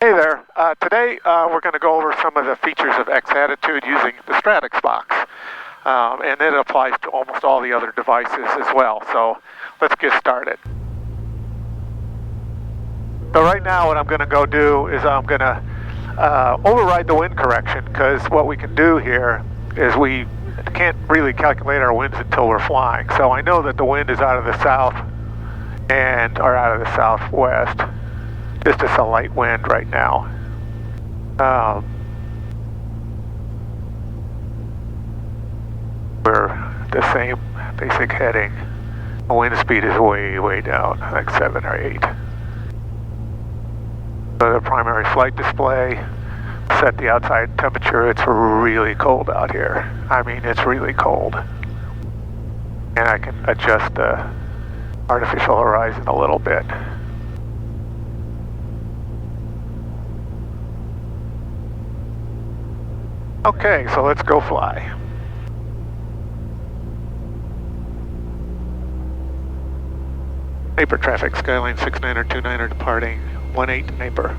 Hey there. Today we're going to go over some of the features of xAttitude using the Stratux box. And it applies to almost all the other devices as well. So let's get started. So right now what I'm going to go do is I'm going to override the wind correction, because what we can do here is we can't really calculate our winds until we're flying. So I know that the wind is out of the south or out of the southwest. It's just a light wind right now. We're the same basic heading. The wind speed is way down, like 7 or 8. So the primary flight display, set the outside temperature. It's really cold out here. I mean, it's really cold. And I can adjust the artificial horizon a little bit. Okay, so let's go fly. Naper traffic, Skyline 69er29er departing 18 Naper.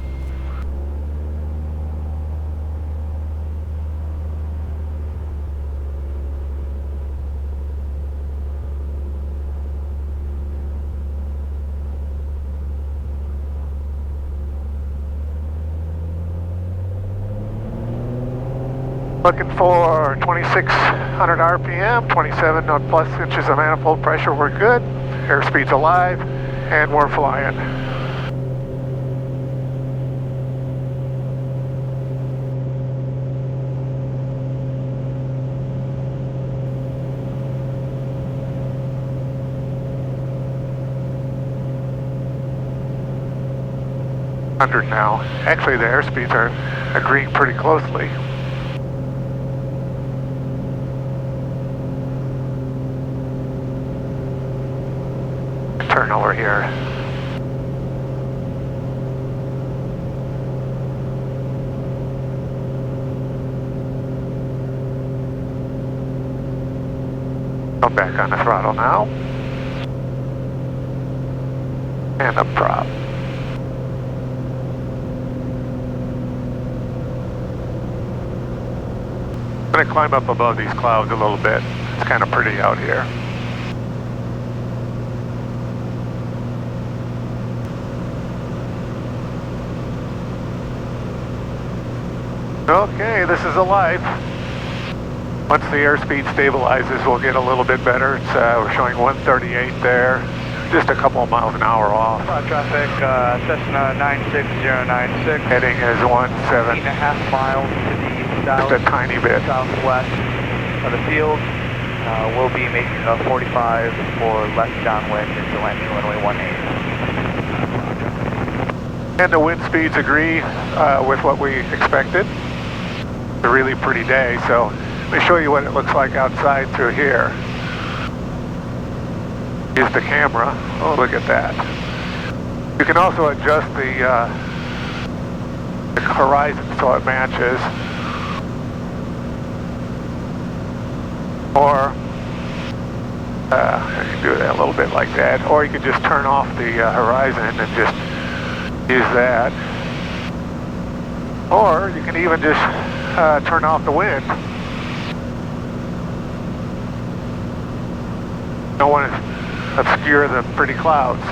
Looking for 2600 RPM, 27 plus inches of manifold pressure. We're good. Airspeed's alive, and we're flying. Now. Actually, the airspeeds are agreeing pretty closely. Turn over here. Come back on the throttle now. And the prop. I'm going to climb up above these clouds a little bit. It's kind of pretty out here. Okay, this is alive. Once the airspeed stabilizes, we'll get a little bit better. It's, we're showing 138 there, just a couple of miles an hour off. Traffic, Cessna 96096. Heading is 17. 8.5 miles to the south. Just a tiny bit. Southwest of the field. We'll be making a 45 for left downwind into landing runway 18. And the wind speeds agree with what we expected. It's a really pretty day, so let me show you what it looks like outside through here. Here's the camera. Oh, look at that. You can also adjust the horizon so it matches. Or you can do that a little bit like that. Or you can just turn off the horizon and just use that. Or you can even just turn off the wind. Don't want to obscure the pretty clouds.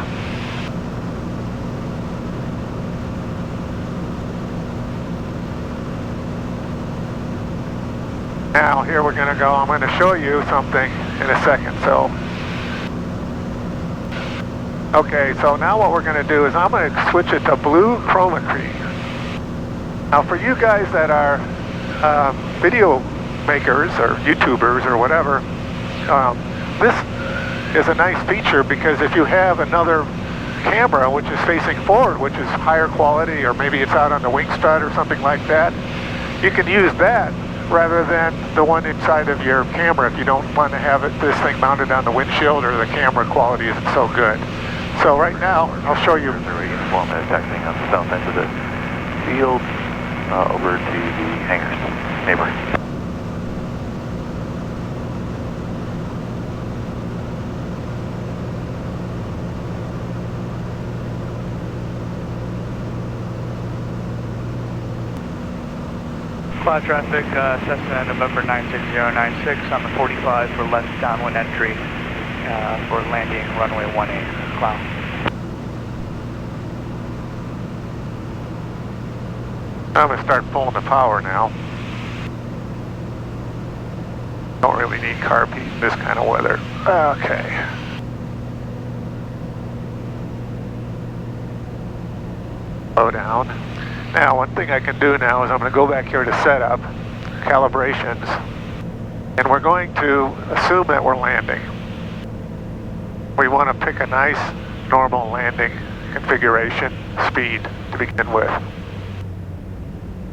Now here we're going to go. I'm going to show you something in a second. So, okay, so now what we're going to do is I'm going to switch it to blue chroma key. Now for you guys that are video makers or YouTubers or whatever, this is a nice feature, because if you have another camera which is facing forward, which is higher quality, or maybe it's out on the wing strut or something like that, you can use that rather than the one inside of your camera if you don't want to have this thing mounted on the windshield or the camera quality isn't so good. So right now, I'll show you. Taxiing on the south end of the field over to the hangars. Neighbor. Cloud traffic, Cessna November 96096 on the 45 for left downwind entry for landing runway 18, cloud. I'm going to start pulling the power now. Don't really need carb heat in this kind of weather. Okay. Slow down. Now, one thing I can do now is I'm going to go back here to setup, calibrations, and we're going to assume that we're landing. We want to pick a nice, normal landing configuration, speed to begin with.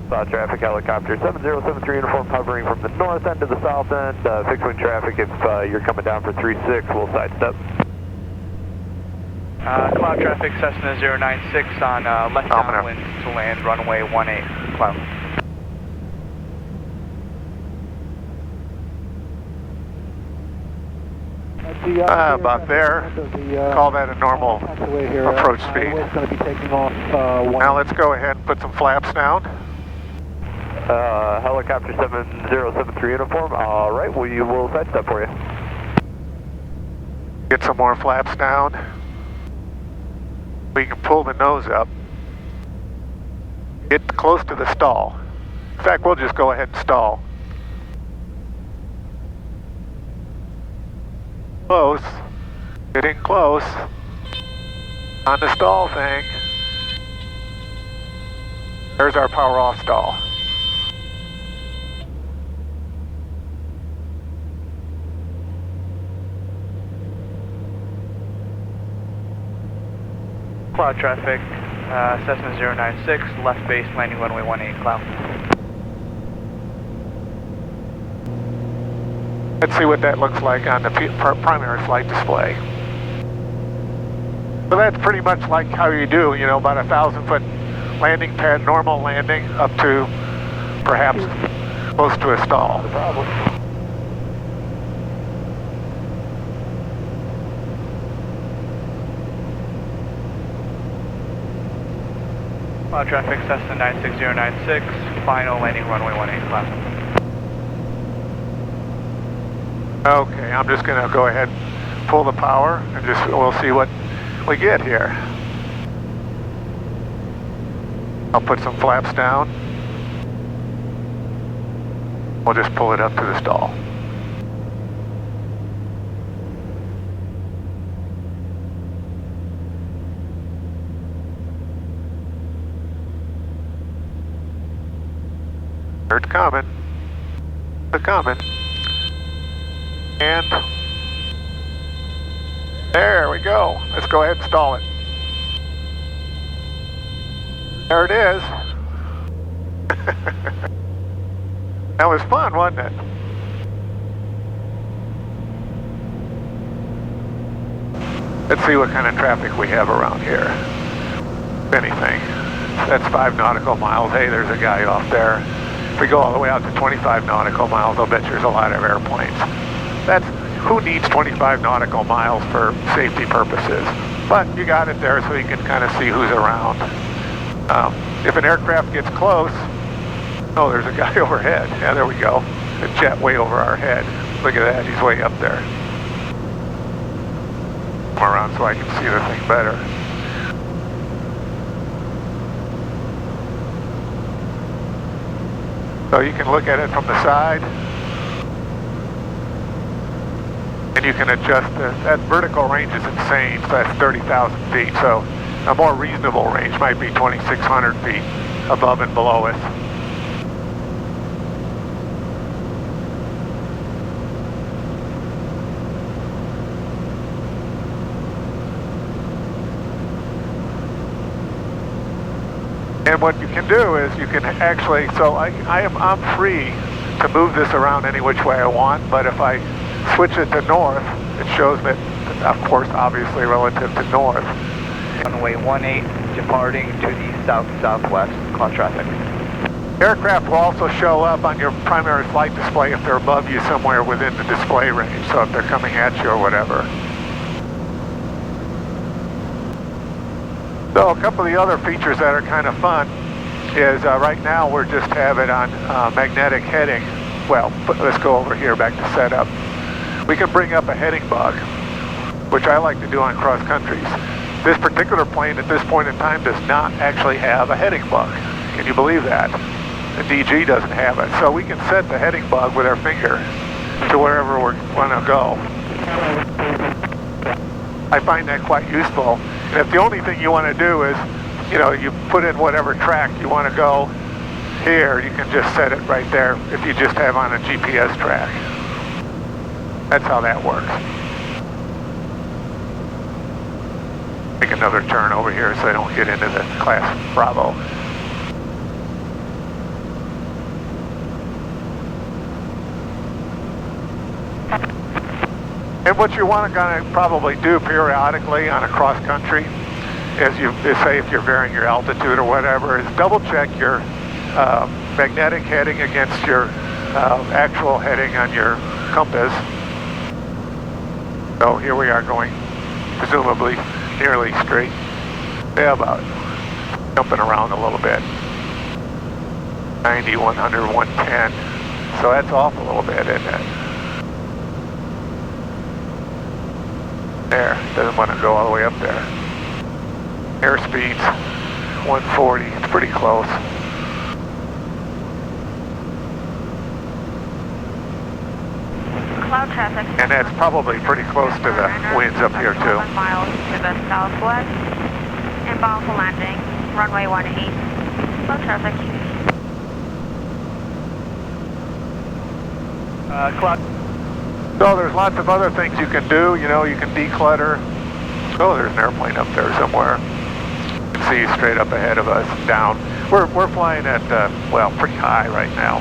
Cloud traffic, helicopter 7073 uniform hovering from the north end to the south end. Fixed wing traffic, if you're coming down for 36, we'll sidestep. Cloud traffic, Cessna 096 on left downwind to land runway 18, cloud. About there. Call that a normal approach speed. Now let's go ahead and put some flaps down. Helicopter 7073 uniform, alright, we will sidestep for you. Get some more flaps down. We can pull the nose up. Get close to the stall. In fact, we'll just go ahead and stall. Close. Getting close. On the stall thing. There's our power off stall. Cloud traffic, Cessna 096, left base landing runway 18, cloud. Let's see what that looks like on the primary flight display. So that's pretty much like how you do, you know, about 1,000-foot landing pad, normal landing, up to perhaps close to a stall. No problem. Cloud traffic, Cessna 96096, final landing runway 18, cloud. Okay, I'm just going to go ahead and pull the power and we'll see what we get here. I'll put some flaps down. We'll just pull it up to the stall. It's coming. It's coming. And there we go. Let's go ahead and stall it. There it is. That was fun, wasn't it? Let's see what kind of traffic we have around here. If anything. That's 5 nautical miles. Hey, there's a guy off there. If we go all the way out to 25 nautical miles, I'll bet there's a lot of airplanes. Who needs 25 nautical miles for safety purposes? But you got it there so you can kind of see who's around. If an aircraft gets close, oh, there's a guy overhead. Yeah, there we go. A jet way over our head. Look at that, he's way up there. Come around so I can see the thing better. So you can look at it from the side. And you can adjust that vertical range is insane, so that's 30,000 feet. So a more reasonable range might be 2,600 feet above and below us. And what you can do is you can actually, so I'm free to move this around any which way I want, but if I switch it to north, it shows that, of course, obviously relative to north. Runway 18, departing to the south-southwest, cloud traffic. Aircraft will also show up on your primary flight display if they're above you somewhere within the display range, so if they're coming at you or whatever. So a couple of the other features that are kind of fun, is right now we're just have it on magnetic heading. Well, let's go over here back to setup. We can bring up a heading bug, which I like to do on cross countries. This particular plane at this point in time does not actually have a heading bug. Can you believe that? The DG doesn't have it. So we can set the heading bug with our finger to wherever we want to go. I find that quite useful. And if the only thing you want to do is, you know, you put in whatever track you want to go here, you can just set it right there if you just have on a GPS track. That's how that works. Make another turn over here so I don't get into the class Bravo. And what you want to probably do periodically on a cross country is say if you're varying your altitude or whatever, is double check your magnetic heading against your actual heading on your compass. So here we are going presumably nearly straight. Yeah, about jumping around a little bit. 90, 100, 110. So that's off a little bit, isn't it? There, doesn't want to go all the way up there. Airspeed's 140, it's pretty close. Cloud traffic. And that's probably pretty close to the winds up here too. 11 miles to the southwest. Inbound for landing. Runway 18. Cloud traffic. Cloud. So there's lots of other things you can do. You know, you can declutter. Oh, there's an airplane up there somewhere. You can see straight up ahead of us, down. We're flying at, well, pretty high right now.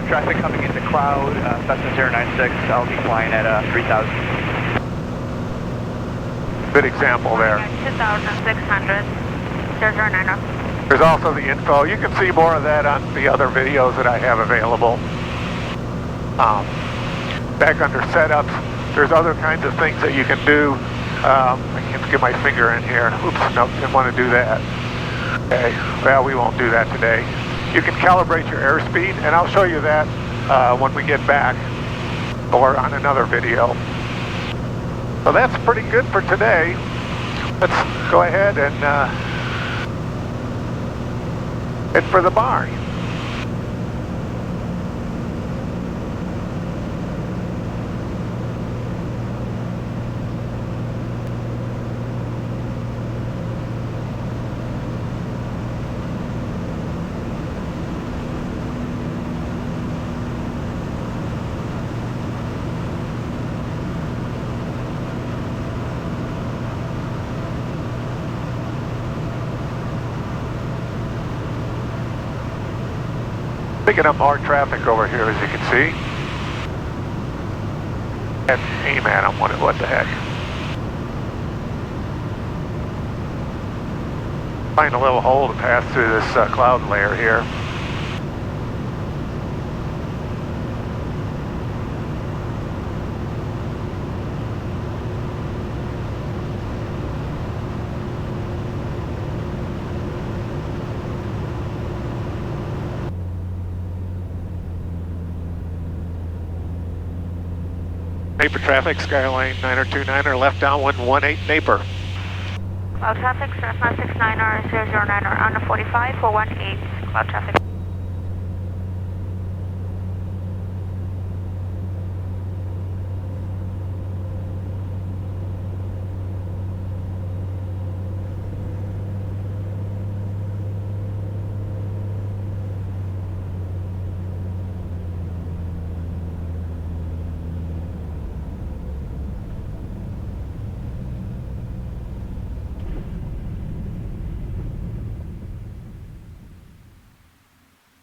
Traffic coming into cloud, Cessna 096, I'll be flying at 3,000. Good example there. 2,600. 009. There's also the info. You can see more of that on the other videos that I have available. Back under setups, there's other kinds of things that you can do. I can't get my finger in here. Oops, nope, didn't want to do that. Okay, well, we won't do that today. You can calibrate your airspeed, and I'll show you that when we get back or on another video. So that's pretty good for today. Let's go ahead and head for the barn. Picking up more traffic over here, as you can see. And aim at them, what the heck. Find a little hole to pass through this cloud layer here. Naper traffic, Skyline 9029er, left downwind 18 Naper. Cloud traffic, Cessna 69er, 009er, on the 45 for 18. Cloud traffic.